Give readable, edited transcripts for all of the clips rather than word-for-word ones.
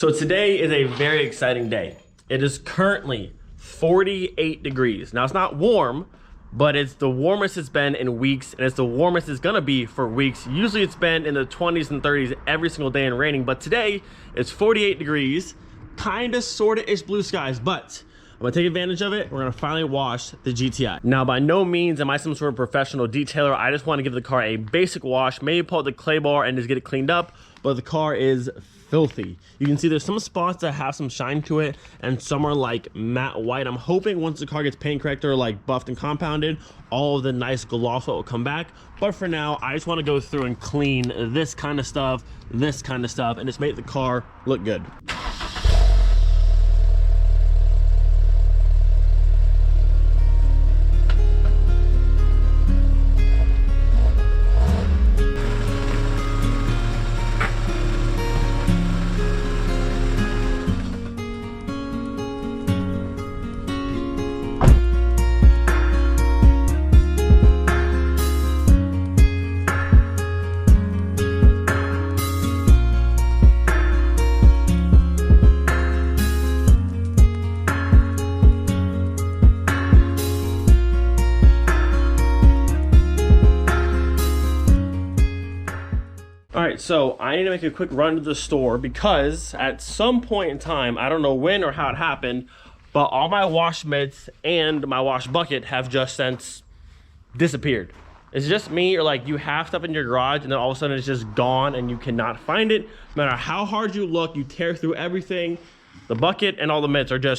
So today is a very exciting day. It is currently 48 degrees. Now it's not warm, but it's the warmest it's been in weeks, and it's the warmest it's gonna be for weeks. Usually it's been in the 20s and 30s every single day and raining, but today it's 48 degrees, kinda sorta-ish blue skies, but I'm gonna take advantage of it. We're gonna finally wash the GTI. Now, by no means am I some sort of professional detailer. I just wanna give the car a basic wash, maybe pull out the clay bar and just get it cleaned up, but the car is filthy. You can see there's some spots that have some shine to it and some are like matte white. I'm hoping once the car gets paint corrector, like buffed and compounded, all of the nice gloss will come back. But for now, I just wanna go through and clean this kind of stuff, and just make the car look good. All right, so I need to make a quick run to the store because at some point in time, I don't know when or how it happened, but all my wash mitts and my wash bucket have just since disappeared. It's just me, or like you have stuff in your garage and then all of a sudden it's just gone and you cannot find it. No matter how hard you look, you tear through everything. The bucket and all the mitts are they're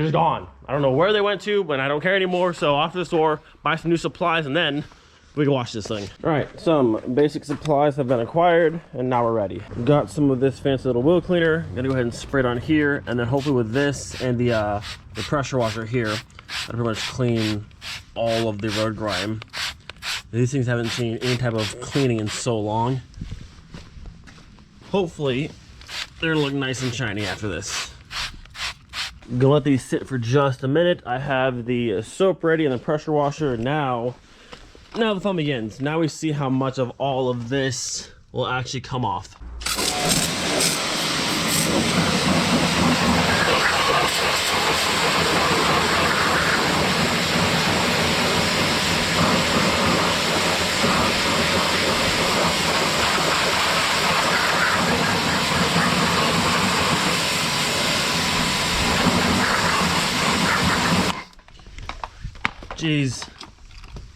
just gone. I don't know where they went to, but I don't care anymore. So off to the store, buy some new supplies, and then we can wash this thing. All right, some basic supplies have been acquired and now we're ready. Got some of this fancy little wheel cleaner. I'm gonna go ahead and spray it on here, and then hopefully with this and the pressure washer here, that'll pretty much clean all of the road grime. These things haven't seen any type of cleaning in so long. Hopefully they're gonna look nice and shiny after this. I'm gonna let these sit for just a minute. I have the soap ready and the pressure washer. Now the fun begins. Now we see how much of all of this will actually come off. Jeez.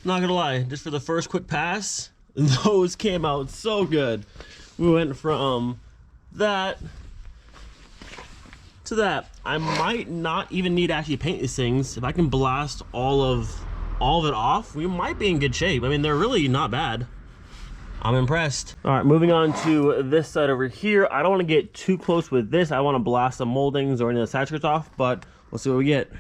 Not gonna lie, just for the first quick pass, those came out so good. We went from that to that. I might not even need to actually paint these things. If I can blast all of it off, we might be in good shape. I mean, they're really not bad. I'm impressed. All right, moving on to this side over here. I don't want to get too close with this. I want to blast the moldings or any of the saturates off, but we'll see what we get.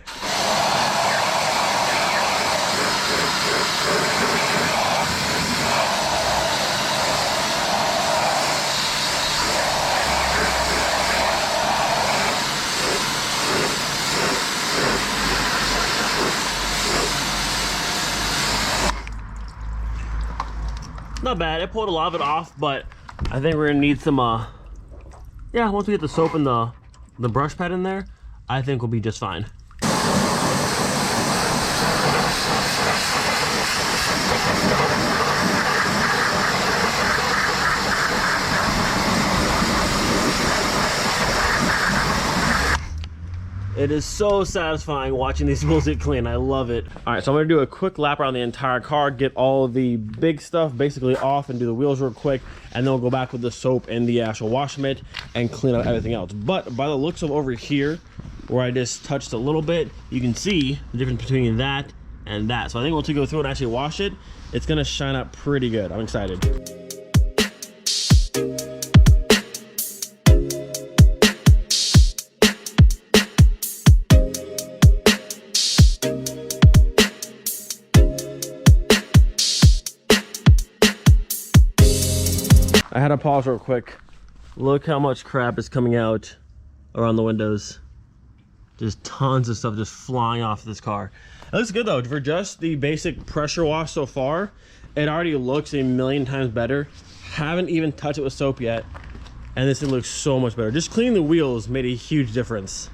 Not bad. I pulled a lot of it off, but I think we're gonna need some yeah, once we get the soap and the brush pad in there, I think we'll be just fine. It is so satisfying watching these wheels get clean. I love it. All right, so I'm gonna do a quick lap around the entire car, get all the big stuff basically off and do the wheels real quick, and then we'll go back with the soap and the actual wash mitt and clean up everything else. But by the looks of over here, where I just touched a little bit, you can see the difference between that and that. So I think once we go through and actually wash it, it's gonna shine up pretty good. I'm excited. I had to pause real quick. Look how much crap is coming out around the windows. Just tons of stuff just flying off this car. It looks good though. For just the basic pressure wash so far, it already looks a million times better. Haven't even touched it with soap yet. and this thing looks so much better. Just cleaning the wheels made a huge difference.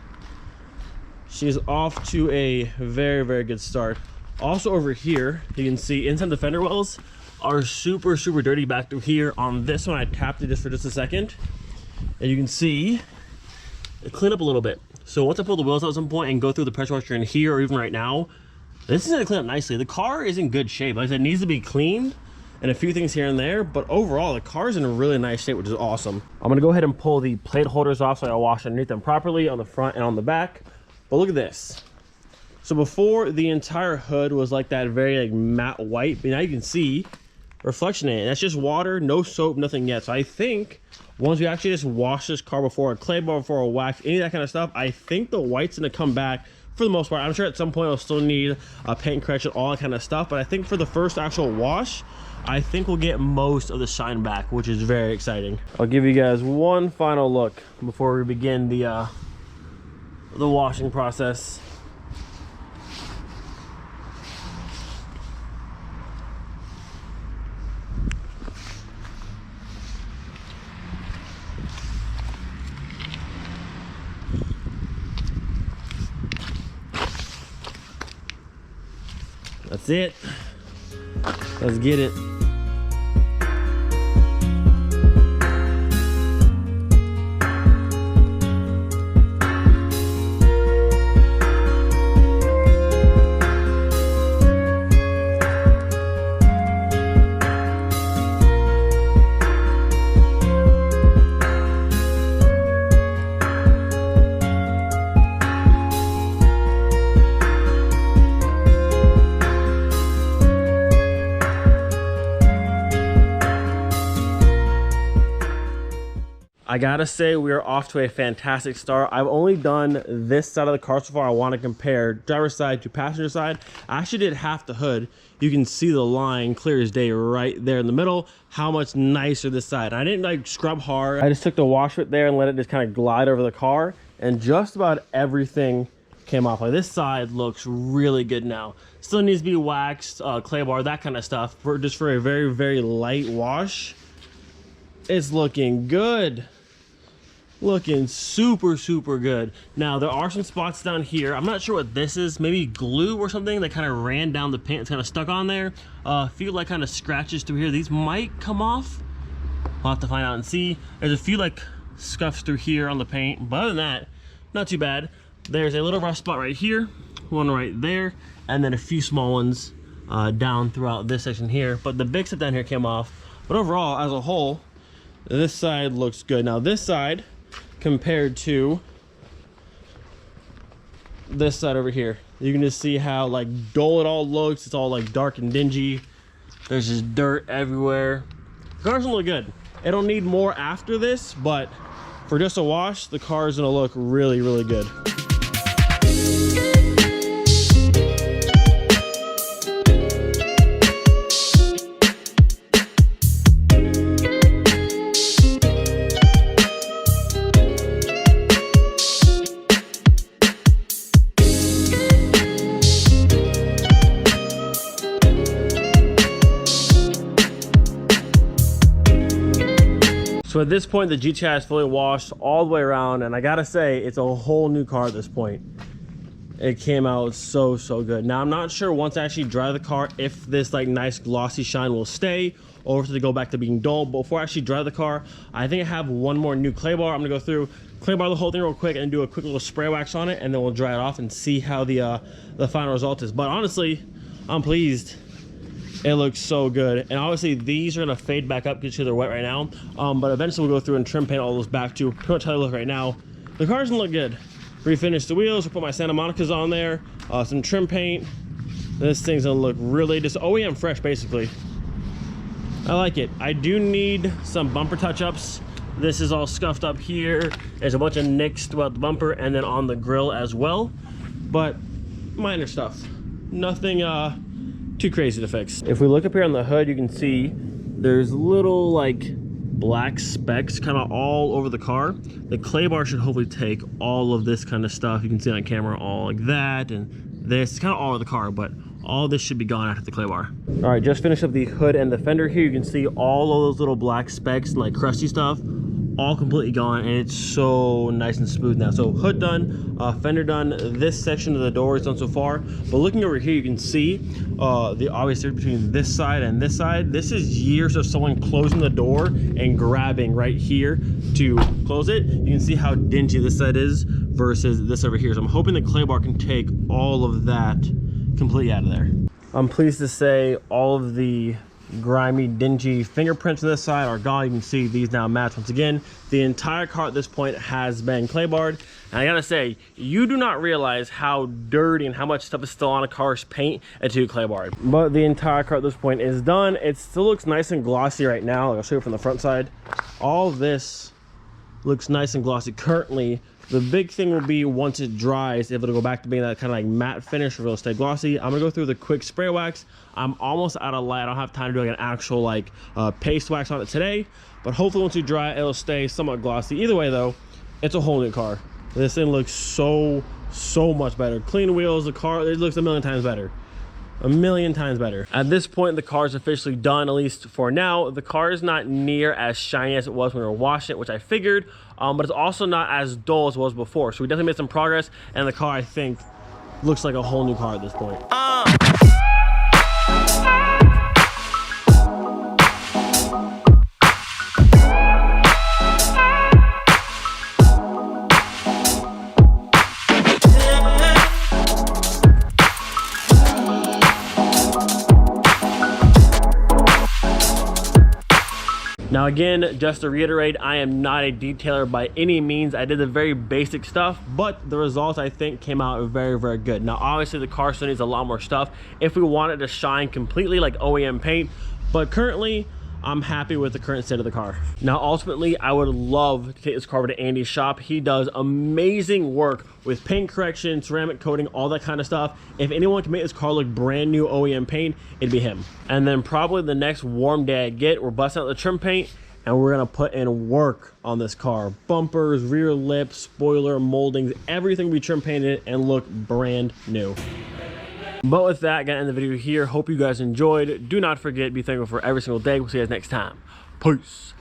She's off to a very, very good start. Also over here, you can see inside the fender wells are super, super dirty back through here. On this one, I tapped it just for just a second. And you can see it cleaned up a little bit. So once I pull the wheels out at some point and go through the pressure washer in here, or even right now, this is gonna clean up nicely. The car is in good shape. Like I said, it needs to be cleaned and a few things here and there, but overall the car is in a really nice shape, which is awesome. I'm gonna go ahead and pull the plate holders off so I wash underneath them properly on the front and on the back. But look at this. So before, the entire hood was like that very like matte white, but now you can see reflection in it. That's just water, no soap, nothing yet. So I think once we actually just wash this car before a clay bar, before a wax, any of that kind of stuff, I think the white's gonna come back for the most part. I'm sure at some point it'll still need a paint correction, all that kind of stuff, but I think for the first actual wash, I think we'll get most of the shine back, which is very exciting. I'll give you guys one final look before we begin the washing process. That's it. Let's get it. I gotta say, we are off to a fantastic start. I've only done this side of the car so far. I want to compare driver's side to passenger side. I actually did half the hood. You can see the line clear as day right there in the middle, how much nicer this side. I didn't like scrub hard. I just took the wash bit there and let it just kind of glide over the car, and just about everything came off. Like this side looks really good now. Still needs to be waxed, clay bar, that kind of stuff, just for a very, very light wash. It's looking good. Looking super, super good. Now there are some spots down here. I'm not sure what this is, maybe glue or something that kind of ran down the paint. It's kind of stuck on there. A few like kind of scratches through here. These might come off. We'll have to find out and see. There's a few like scuffs through here on the paint, but other than that, not too bad. There's a little rough spot right here, one right there, and then a few small ones down throughout this section here. But the big stuff down here came off. But overall, as a whole, this side looks good. Now this side, compared to this side over here, you can just see how like dull it all looks. It's all like dark and dingy. There's just dirt everywhere. The car's gonna look good. It'll need more after this, but for just a wash, the car is gonna look really, really good. So at this point, the GTI is fully washed all the way around, and I gotta say, it's a whole new car at this point. It came out so, so good. Now, I'm not sure once I actually drive the car if this like nice glossy shine will stay, or if it'll go back to being dull. But before I actually drive the car, I think I have one more new clay bar. I'm gonna go through, clay bar the whole thing real quick and do a quick little spray wax on it, and then we'll dry it off and see how the final result is. But honestly, I'm pleased. It looks so good. And obviously these are gonna fade back up because they're wet right now. But eventually we'll go through and trim paint all those back too. Pretty much how they look right now. The car's gonna look good. Refinish the wheels, we'll put my Santa Monica's on there, some trim paint. This thing's gonna look really just OEM fresh basically. I like it. I do need some bumper touch-ups. This is all scuffed up here. There's a bunch of nicks throughout the bumper and then on the grill as well. But minor stuff. Nothing too crazy to fix. If we look up here on the hood, you can see there's little like black specks kind of all over the car. The clay bar should hopefully take all of this kind of stuff. You can see on camera all like that and this. It's kind of all over the car, but all this should be gone after the clay bar. All right, just finished up the hood and the fender here. You can see all of those little black specks and like crusty stuff all completely gone, and it's so nice and smooth now. So hood done, fender done, this section of the door is done so far. But looking over here, you can see the obvious difference between this side and this side. This is years of someone closing the door and grabbing right here to close it. You can see how dingy this side is versus this over here. So I'm hoping the clay bar can take all of that completely out of there. I'm pleased to say all of the grimy, dingy fingerprints on this side are gone. You can see these now match once again. The entire car at this point has been clay barred. And I gotta say, you do not realize how dirty and how much stuff is still on a car's paint until you clay barred. But the entire car at this point is done. It still looks nice and glossy right now. I'll show you from the front side. All this looks nice and glossy currently. The big thing will be once it dries, if it'll go back to being that kind of like matte finish or it'll stay glossy. I'm gonna go through the quick spray wax. I'm almost out of light. I don't have time to do like an actual like paste wax on it today, but hopefully once you dry it, it'll stay somewhat glossy. Either way though, it's a whole new car. This thing looks so much better. Clean wheels, the car, it looks a million times better. A million times better. At this point, the car is officially done, at least for now. The car is not near as shiny as it was when we were washing it, which I figured, but it's also not as dull as it was before. So we definitely made some progress, and the car, I think, looks like a whole new car at this point. Now again, just to reiterate, I am not a detailer by any means. I did the very basic stuff, but the results I think came out very good. Now obviously the car still needs a lot more stuff if we want it to shine completely like OEM paint, but currently I'm happy with the current state of the car. Now ultimately, I would love to take this car over to Andy's shop. He does amazing work with paint correction, ceramic coating, all that kind of stuff. If anyone can make this car look brand new OEM paint, it'd be him. And then probably the next warm day I get, we're busting out the trim paint and we're gonna put in work on this car. Bumpers, rear lips, spoiler, moldings, everything will be trim painted and look brand new. But with that, gonna end the video here. Hope you guys enjoyed. Do not forget, be thankful for every single day. We'll see you guys next time. Peace.